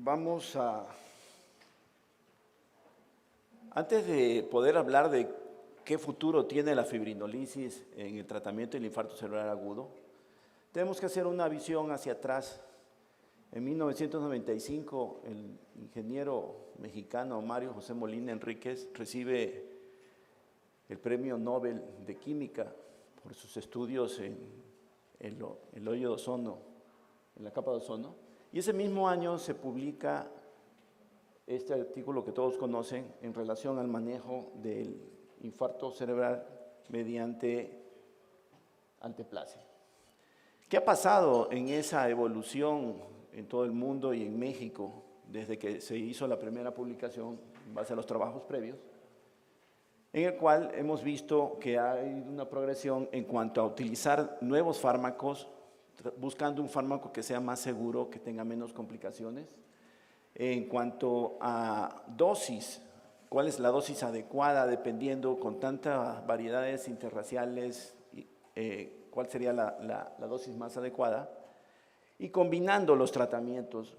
Vamos a, antes de poder hablar de qué futuro tiene la fibrinolisis en el tratamiento del infarto cerebral agudo, tenemos que hacer una visión hacia atrás. En 1995, el ingeniero mexicano Mario José Molina Enríquez recibe el Premio Nobel de Química por sus estudios en el hoyo de ozono, en la capa de ozono. Y ese mismo año se publica este artículo que todos conocen en relación al manejo del infarto cerebral mediante anteplasia. ¿Qué ha pasado en esa evolución en todo el mundo y en México desde que se hizo la primera publicación en base a los trabajos previos? En el cual hemos visto que hay una progresión en cuanto a utilizar nuevos fármacos, buscando un fármaco que sea más seguro, que tenga menos complicaciones. En cuanto a dosis, cuál es la dosis adecuada dependiendo con tantas variedades interraciales, cuál sería la dosis más adecuada, y combinando los tratamientos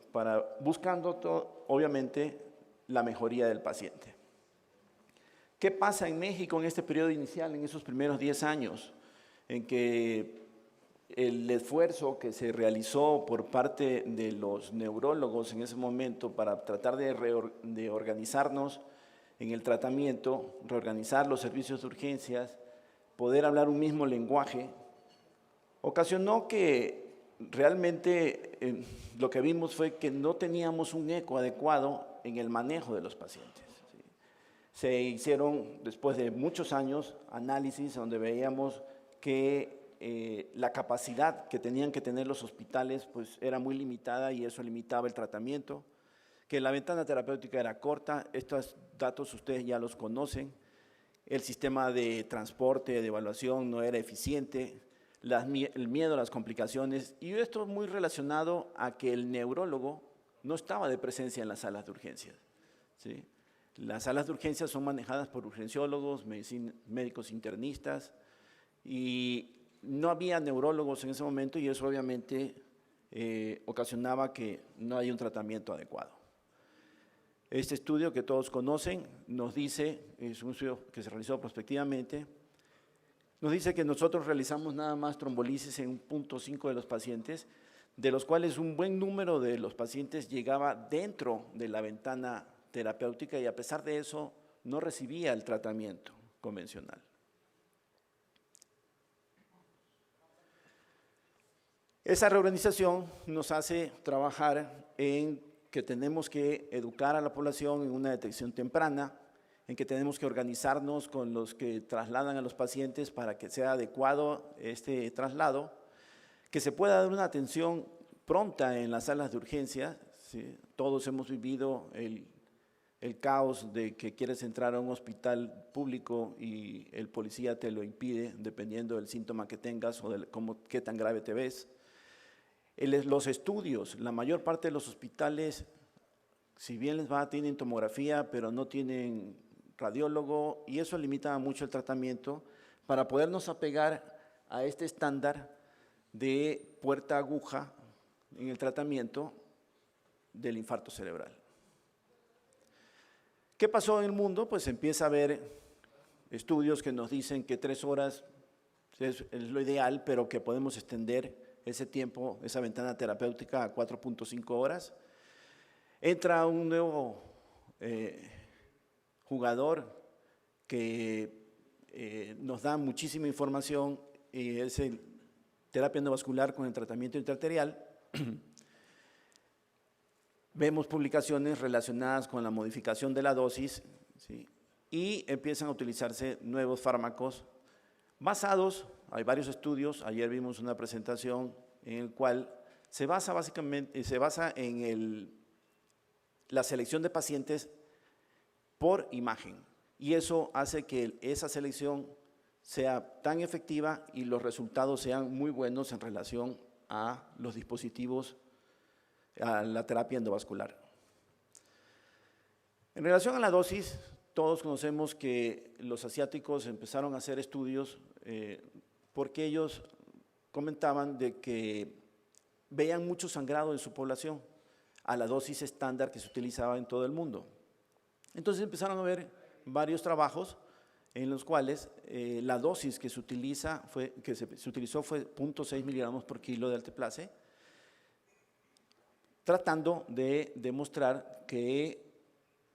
buscando obviamente la mejoría del paciente. ¿Qué pasa en México en este periodo inicial, en esos primeros 10 años, en que el esfuerzo que se realizó por parte de los neurólogos en ese momento para tratar de organizarnos en el tratamiento, reorganizar los servicios de urgencias, poder hablar un mismo lenguaje, ocasionó que realmente lo que vimos fue que no teníamos un eco adecuado en el manejo de los pacientes. Se hicieron, después de muchos años, análisis donde veíamos que la capacidad que tenían que tener los hospitales pues, era muy limitada y eso limitaba el tratamiento, que la ventana terapéutica era corta. Estos datos ustedes ya los conocen. El sistema de transporte, de evaluación no era eficiente, el miedo a las complicaciones, y esto muy relacionado a que el neurólogo no estaba de presencia en las salas de urgencias, ¿sí? Las salas de urgencias son manejadas por urgenciólogos, médicos internistas, y no había neurólogos en ese momento y eso obviamente ocasionaba que no haya un tratamiento adecuado. Este estudio que todos conocen nos dice, es un estudio que se realizó prospectivamente, nos dice que nosotros realizamos nada más trombolisis en 0.5 de los pacientes, de los cuales un buen número de los pacientes llegaba dentro de la ventana terapéutica y a pesar de eso no recibía el tratamiento convencional. Esa reorganización nos hace trabajar en que tenemos que educar a la población en una detección temprana, en que tenemos que organizarnos con los que trasladan a los pacientes para que sea adecuado este traslado, que se pueda dar una atención pronta en las salas de urgencia, ¿sí? Todos hemos vivido el caos de que quieres entrar a un hospital público y el policía te lo impide dependiendo del síntoma que tengas o de qué tan grave te ves. Los estudios, la mayor parte de los hospitales, si bien les va, tienen tomografía, pero no tienen radiólogo y eso limita mucho el tratamiento para podernos apegar a este estándar de puerta aguja en el tratamiento del infarto cerebral. ¿Qué pasó en el mundo? Pues empieza a haber estudios que nos dicen que 3 horas es lo ideal, pero que podemos extender ese tiempo, esa ventana terapéutica a 4.5 horas. Entra un nuevo jugador que nos da muchísima información y es el terapia endovascular con el tratamiento intraarterial. Vemos publicaciones relacionadas con la modificación de la dosis, ¿sí? Y empiezan a utilizarse nuevos fármacos basados, hay varios estudios, ayer vimos una presentación en el cual se basa en la selección de pacientes por imagen y eso hace que esa selección sea tan efectiva y los resultados sean muy buenos en relación a los dispositivos, a la terapia endovascular. En relación a la dosis, todos conocemos que los asiáticos empezaron a hacer estudios porque ellos comentaban de que veían mucho sangrado en su población. a la dosis estándar que se utilizaba en todo el mundo. Entonces empezaron a ver varios trabajos en los cuales la dosis que se utilizó fue 0.6 miligramos por kilo de alteplase, tratando de demostrar que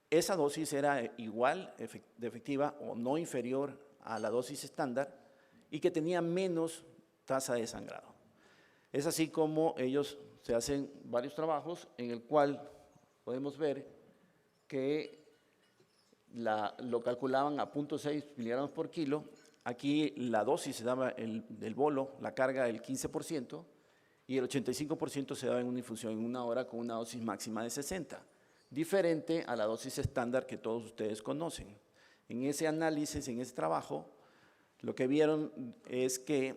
esa dosis era igual de efectiva o no inferior a la dosis estándar y que tenía menos tasa de sangrado. Es así como ellos se hacen varios trabajos en el cual podemos ver que lo calculaban a 0.6 miligramos por kilo. Aquí la dosis se daba del bolo, la carga del 15%, y el 85% se daba en una infusión en 1 hora con una dosis máxima de 60, diferente a la dosis estándar que todos ustedes conocen. En ese análisis, en ese trabajo, lo que vieron es que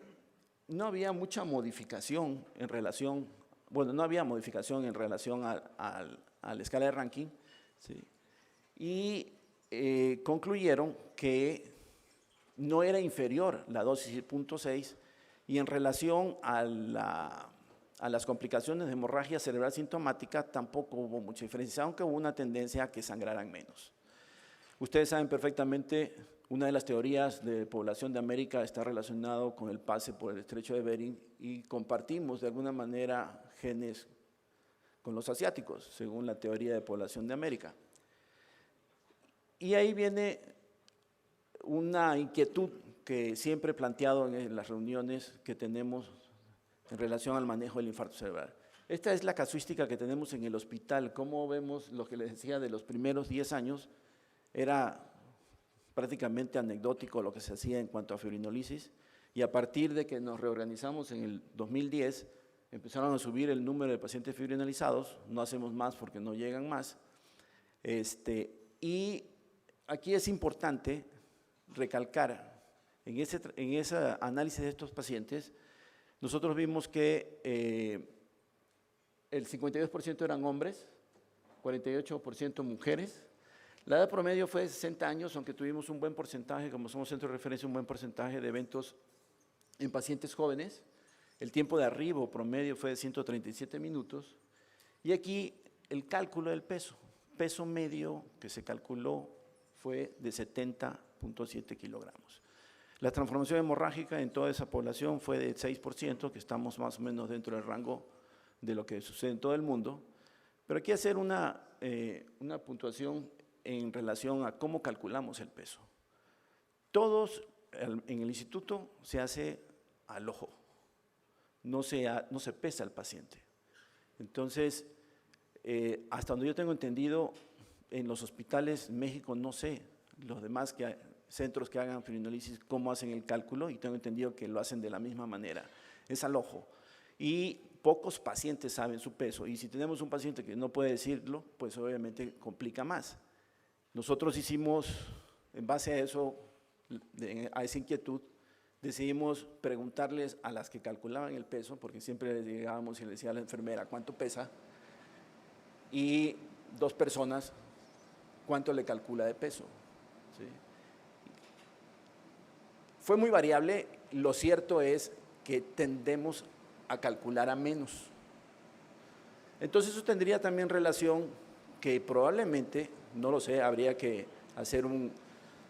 no había mucha modificación en relación, no había modificación en relación a la escala de ranking, ¿sí? Y concluyeron que no era inferior la dosis 0.6 y en relación a las complicaciones de hemorragia cerebral sintomática tampoco hubo mucha diferencia, aunque hubo una tendencia a que sangraran menos. Ustedes saben perfectamente, una de las teorías de población de América está relacionado con el pase por el estrecho de Bering y compartimos de alguna manera genes con los asiáticos, según la teoría de población de América. Y ahí viene una inquietud que siempre he planteado en las reuniones que tenemos en relación al manejo del infarto cerebral. Esta es la casuística que tenemos en el hospital. Como vemos, lo que les decía de los primeros 10 años, era prácticamente anecdótico lo que se hacía en cuanto a fibrinolisis, y a partir de que nos reorganizamos en el 2010, empezaron a subir el número de pacientes fibrinolizados, no hacemos más porque no llegan más, y aquí es importante recalcar, en ese análisis de estos pacientes, nosotros vimos que el 52% eran hombres, 48% mujeres. La edad promedio fue de 60 años, aunque tuvimos un buen porcentaje, como somos centro de referencia, un buen porcentaje de eventos en pacientes jóvenes. El tiempo de arribo promedio fue de 137 minutos. Y aquí el cálculo del peso medio que se calculó fue de 70.7 kilogramos. La transformación hemorrágica en toda esa población fue del 6%, que estamos más o menos dentro del rango de lo que sucede en todo el mundo. Pero aquí hacer una puntuación en relación a cómo calculamos el peso. Todos en el instituto se hace al ojo, no se pesa al paciente. Entonces, hasta donde yo tengo entendido, en los hospitales en México no sé, los demás centros que hagan fibrinolisis, cómo hacen el cálculo, y tengo entendido que lo hacen de la misma manera, es al ojo. Y pocos pacientes saben su peso, y si tenemos un paciente que no puede decirlo, pues obviamente complica más. Nosotros hicimos, en base a eso, a esa inquietud, decidimos preguntarles a las que calculaban el peso, porque siempre les llegábamos y le decía a la enfermera cuánto pesa, y 2 personas cuánto le calcula de peso, ¿sí? Fue muy variable, lo cierto es que tendemos a calcular a menos. Entonces eso tendría también relación que probablemente, no lo sé, habría que hacer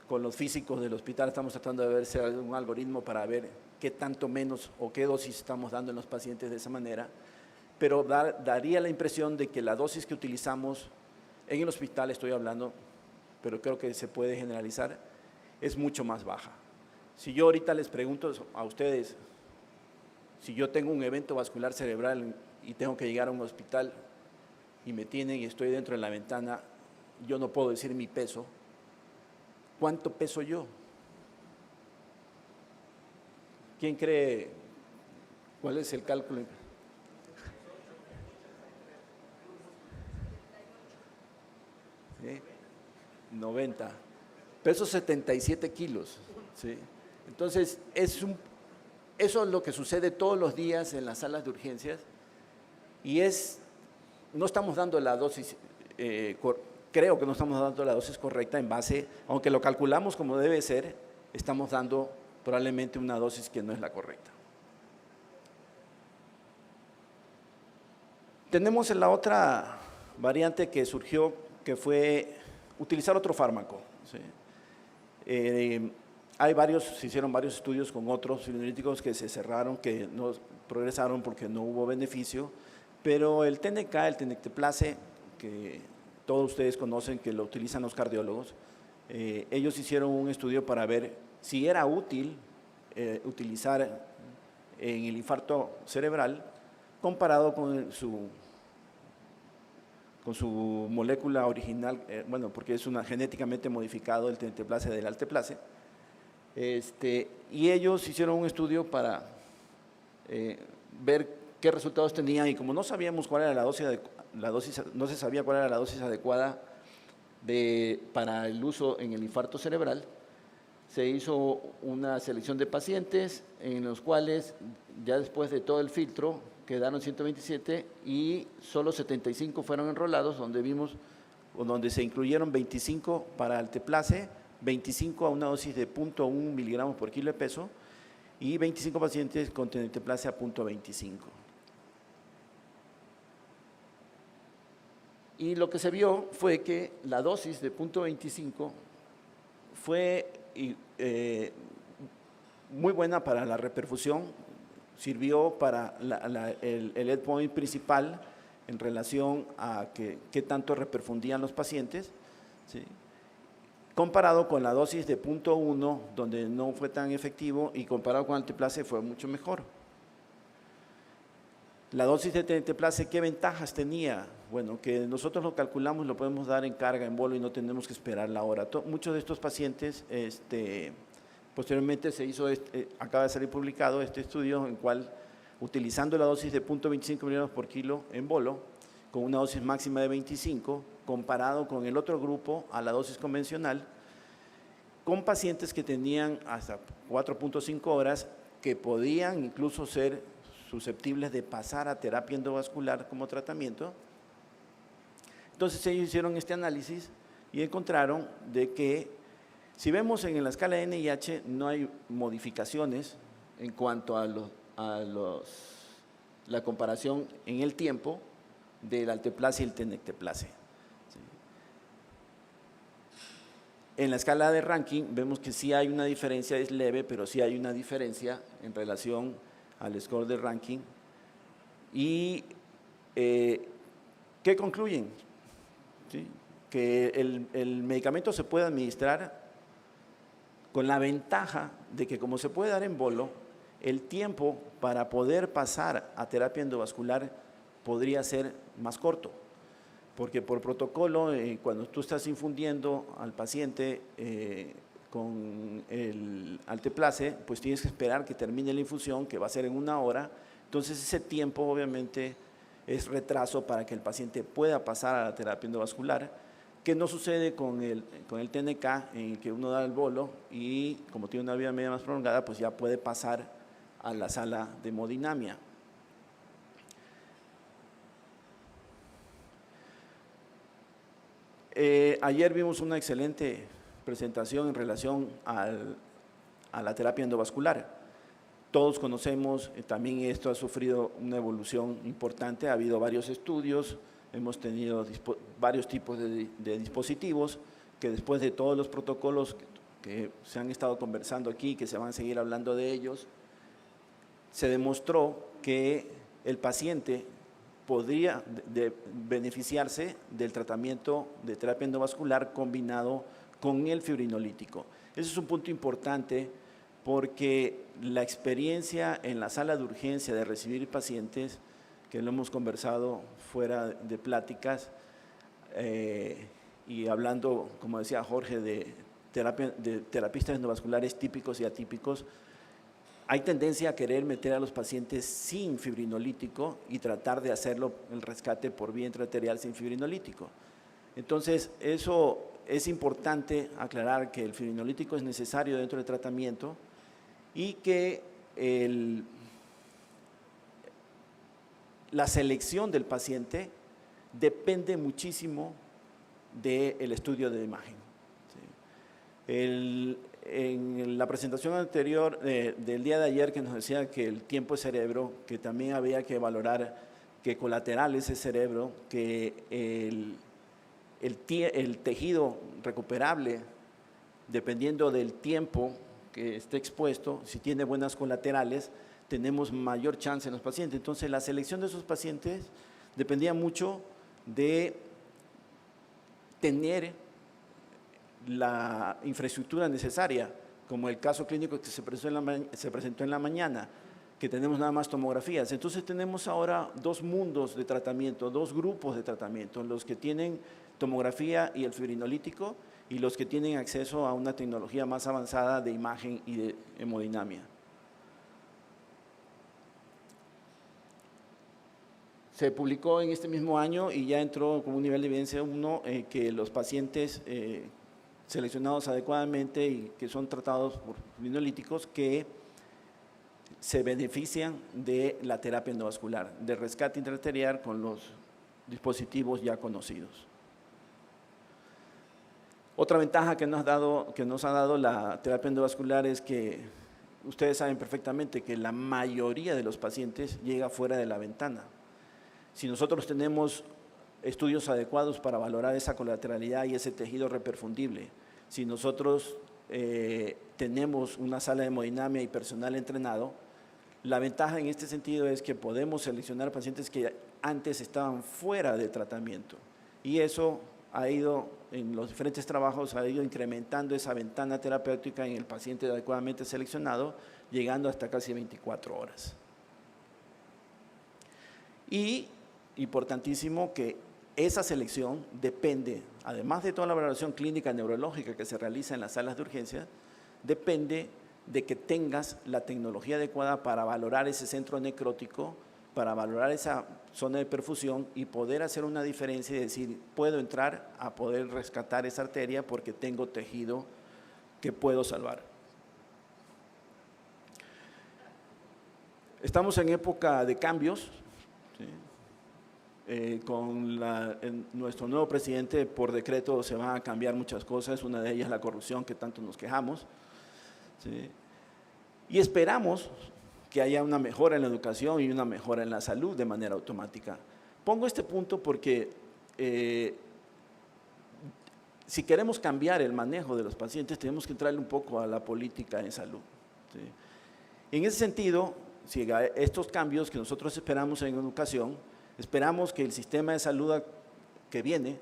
con los físicos del hospital, estamos tratando de ver si hay un algoritmo para ver qué tanto menos o qué dosis estamos dando en los pacientes de esa manera, pero daría la impresión de que la dosis que utilizamos en el hospital, estoy hablando, pero creo que se puede generalizar, es mucho más baja. Si yo ahorita les pregunto a ustedes, si yo tengo un evento vascular cerebral y tengo que llegar a un hospital y me tienen y estoy dentro de la ventana, yo no puedo decir mi peso. ¿Cuánto peso yo? ¿Quién cree? ¿Cuál es el cálculo? ¿Sí? 90. Peso 77 kilos. ¿Sí? Entonces, eso es lo que sucede todos los días en las salas de urgencias y no estamos dando la dosis, creo que no estamos dando la dosis correcta en base, aunque lo calculamos como debe ser, estamos dando probablemente una dosis que no es la correcta. Tenemos en la otra variante que surgió, que fue utilizar otro fármaco. ¿Sí? Se hicieron varios estudios con otros fibrinolíticos que se cerraron, que no progresaron porque no hubo beneficio, pero el TNK, el tenecteplase, que todos ustedes conocen, que lo utilizan los cardiólogos, ellos hicieron un estudio para ver si era útil utilizar en el infarto cerebral comparado con su molécula original, bueno, porque es genéticamente modificado el tenecteplase del alteplase. Y ellos hicieron un estudio para ver qué resultados tenían, y como no sabíamos cuál era no se sabía cuál era la dosis adecuada para el uso en el infarto cerebral, se hizo una selección de pacientes en los cuales ya después de todo el filtro quedaron 127 y solo 75 fueron enrolados, donde se incluyeron 25 para alteplase, 25 a una dosis de 0.1 miligramos por kilo de peso y 25 pacientes con tenecteplase a 0.25. Y lo que se vio fue que la dosis de 0.25 fue muy buena para la reperfusión, sirvió para el endpoint principal en relación a qué tanto reperfundían los pacientes, ¿sí? Comparado con la dosis de 0.1, donde no fue tan efectivo, y comparado con el alteplase fue mucho mejor. La dosis de tenecteplase, ¿qué ventajas tenía? Bueno, que nosotros lo calculamos, lo podemos dar en carga, en bolo, y no tenemos que esperar la hora. Muchos de estos pacientes, posteriormente se hizo, acaba de salir publicado este estudio en el cual, utilizando la dosis de 0.25 miligramos por kilo en bolo, con una dosis máxima de 25, comparado con el otro grupo a la dosis convencional, con pacientes que tenían hasta 4.5 horas, que podían incluso ser susceptibles de pasar a terapia endovascular como tratamiento. Entonces ellos hicieron este análisis y encontraron de que si vemos en la escala de NIH no hay modificaciones en cuanto a la comparación en el tiempo del alteplase y el tenecteplase. ¿Sí? En la escala de ranking vemos que sí hay una diferencia, es leve, pero sí hay una diferencia en relación al score de ranking. ¿Y qué concluyen? ¿Sí? Que el medicamento se puede administrar con la ventaja de que, como se puede dar en bolo, el tiempo para poder pasar a terapia endovascular podría ser más corto, porque por protocolo, cuando tú estás infundiendo al paciente con el alteplase, pues tienes que esperar que termine la infusión, que va a ser en 1 hora. Entonces ese tiempo obviamente es retraso para que el paciente pueda pasar a la terapia endovascular, que no sucede con el TNK, en el que uno da el bolo y como tiene una vida media más prolongada, pues ya puede pasar a la sala de hemodinamia. Ayer vimos una excelente presentación en relación a la terapia endovascular. Todos conocemos, también esto ha sufrido una evolución importante, ha habido varios estudios, hemos tenido varios tipos de dispositivos que, después de todos los protocolos que se han estado conversando aquí, que se van a seguir hablando de ellos, se demostró que el paciente podría beneficiarse del tratamiento de terapia endovascular combinado con el fibrinolítico. Ese es un punto importante, porque la experiencia en la sala de urgencia de recibir pacientes, que lo hemos conversado fuera de pláticas, y hablando, como decía Jorge, de terapistas endovasculares típicos y atípicos, hay tendencia a querer meter a los pacientes sin fibrinolítico y tratar de hacerlo el rescate por vía intraarterial sin fibrinolítico. Entonces, eso es importante aclarar, que el fibrinolítico es necesario dentro del tratamiento y que la selección del paciente depende muchísimo del estudio de imagen. ¿Sí? En la presentación anterior del día de ayer, que nos decía que el tiempo de cerebro, que también había que valorar que colateral es el cerebro, que el tejido recuperable, dependiendo del tiempo que esté expuesto, si tiene buenas colaterales, tenemos mayor chance en los pacientes. Entonces, la selección de esos pacientes dependía mucho de tener la infraestructura necesaria, como el caso clínico que se presentó en la mañana, que tenemos nada más tomografías. Entonces tenemos ahora dos mundos de tratamiento, dos grupos de tratamiento, los que tienen tomografía y el fibrinolítico y los que tienen acceso a una tecnología más avanzada de imagen y de hemodinamia. Se publicó en este mismo año y ya entró como un nivel de evidencia 1 que los pacientes seleccionados adecuadamente y que son tratados por fibrinolíticos que se benefician de la terapia endovascular, de rescate intraarterial con los dispositivos ya conocidos. Otra ventaja que nos ha dado la terapia endovascular es que ustedes saben perfectamente que la mayoría de los pacientes llega fuera de la ventana. Si nosotros tenemos estudios adecuados para valorar esa colateralidad y ese tejido reperfundible, si nosotros tenemos una sala de hemodinamia y personal entrenado, la ventaja en este sentido es que podemos seleccionar pacientes que antes estaban fuera de tratamiento y eso ha ido, en los diferentes trabajos, ha ido incrementando esa ventana terapéutica en el paciente adecuadamente seleccionado, llegando hasta casi 24 horas. Y importantísimo que esa selección depende, además de toda la valoración clínica neurológica que se realiza en las salas de urgencia, depende de que tengas la tecnología adecuada para valorar ese centro necrótico, para valorar esa zona de perfusión y poder hacer una diferencia y decir, puedo entrar a poder rescatar esa arteria porque tengo tejido que puedo salvar. Estamos en época de cambios, ¿sí? Con nuestro nuevo presidente, por decreto se van a cambiar muchas cosas, una de ellas la corrupción que tanto nos quejamos, ¿sí? Y esperamos que haya una mejora en la educación y una mejora en la salud de manera automática. Pongo este punto porque si queremos cambiar el manejo de los pacientes, tenemos que entrarle un poco a la política en salud, ¿sí? En ese sentido, si estos cambios que nosotros esperamos en educación, esperamos que el sistema de salud que viene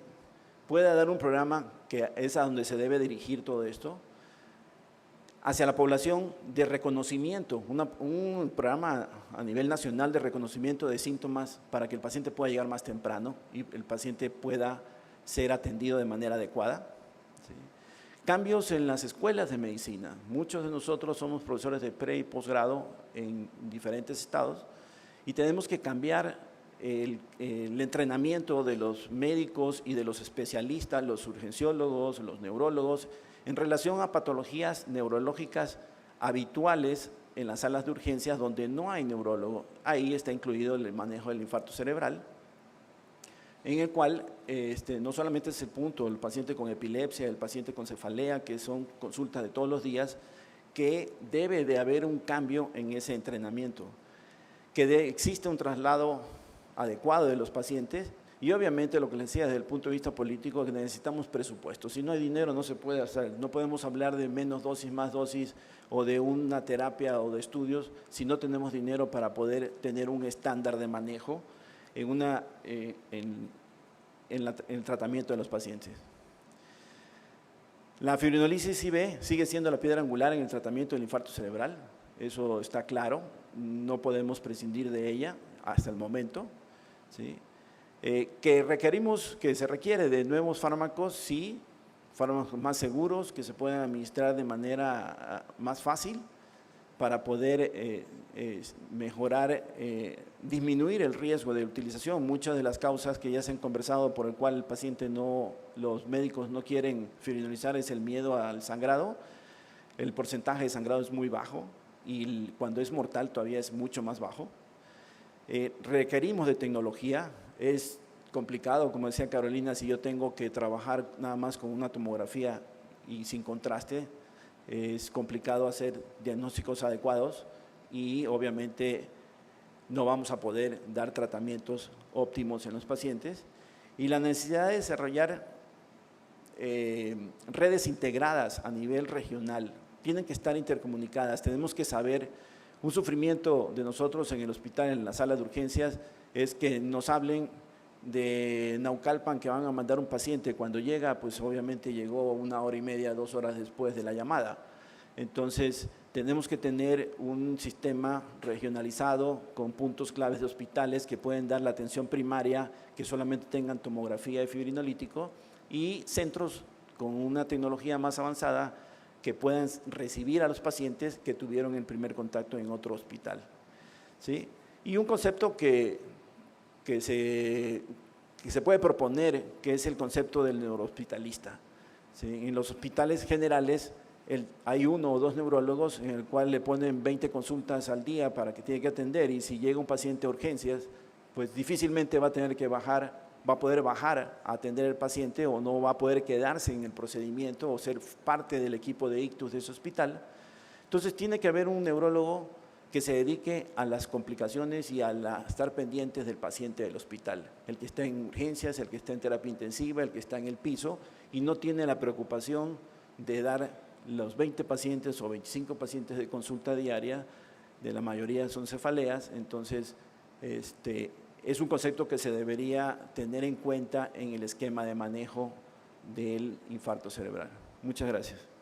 pueda dar un programa que es a donde se debe dirigir todo esto, hacia la población de reconocimiento, un programa a nivel nacional de reconocimiento de síntomas para que el paciente pueda llegar más temprano y el paciente pueda ser atendido de manera adecuada. ¿Sí? Cambios en las escuelas de medicina. Muchos de nosotros somos profesores de pre y posgrado en diferentes estados y tenemos que cambiar el entrenamiento de los médicos y de los especialistas, los urgenciólogos, los neurólogos, en relación a patologías neurológicas habituales en las salas de urgencias donde no hay neurólogo. Ahí está incluido el manejo del infarto cerebral, en el cual no solamente es el punto, el paciente con epilepsia, el paciente con cefalea, que son consultas de todos los días, que debe de haber un cambio en ese entrenamiento, que existe un traslado adecuado de los pacientes y obviamente lo que les decía desde el punto de vista político que necesitamos presupuesto. Si no hay dinero no se puede hacer, no podemos hablar de menos dosis, más dosis o de una terapia o de estudios si no tenemos dinero para poder tener un estándar de manejo en el tratamiento de los pacientes. La fibrinolisis IB sigue siendo la piedra angular en el tratamiento del infarto cerebral, eso está claro, no podemos prescindir de ella hasta el momento, ¿sí? Que se requiere de nuevos fármacos, sí, fármacos más seguros que se puedan administrar de manera más fácil para poder mejorar, disminuir el riesgo de utilización. Muchas de las causas que ya se han conversado por el cual el paciente los médicos no quieren fibrinolizar es el miedo al sangrado. El porcentaje de sangrado es muy bajo y cuando es mortal todavía es mucho más bajo. Requerimos de tecnología, es complicado, como decía Carolina, si yo tengo que trabajar nada más con una tomografía y sin contraste, es complicado hacer diagnósticos adecuados y obviamente no vamos a poder dar tratamientos óptimos en los pacientes. Y la necesidad de desarrollar redes integradas a nivel regional, tienen que estar intercomunicadas, tenemos que saber, un sufrimiento de nosotros en el hospital, en la sala de urgencias, es que nos hablen de Naucalpan que van a mandar un paciente, cuando llega, pues obviamente llegó 1 hora y media, 2 horas después de la llamada. Entonces, tenemos que tener un sistema regionalizado con puntos claves de hospitales que pueden dar la atención primaria, que solamente tengan tomografía de fibrinolítico, y centros con una tecnología más avanzada que puedan recibir a los pacientes que tuvieron el primer contacto en otro hospital, ¿sí? Y un concepto que se puede proponer, que es el concepto del neurohospitalista, ¿sí? En los hospitales generales hay 1 o 2 neurólogos en el cual le ponen 20 consultas al día para que tiene que atender, y si llega un paciente a urgencias, pues difícilmente va a tener que va a poder bajar a atender al paciente, o no va a poder quedarse en el procedimiento o ser parte del equipo de ictus de ese hospital. Entonces tiene que haber un neurólogo que se dedique a las complicaciones y a estar pendientes del paciente del hospital, el que está en urgencias, el que está en terapia intensiva, el que está en el piso, y no tiene la preocupación de dar los 20 pacientes o 25 pacientes de consulta diaria, de la mayoría son cefaleas. Entonces, es un concepto que se debería tener en cuenta en el esquema de manejo del infarto cerebral. Muchas gracias.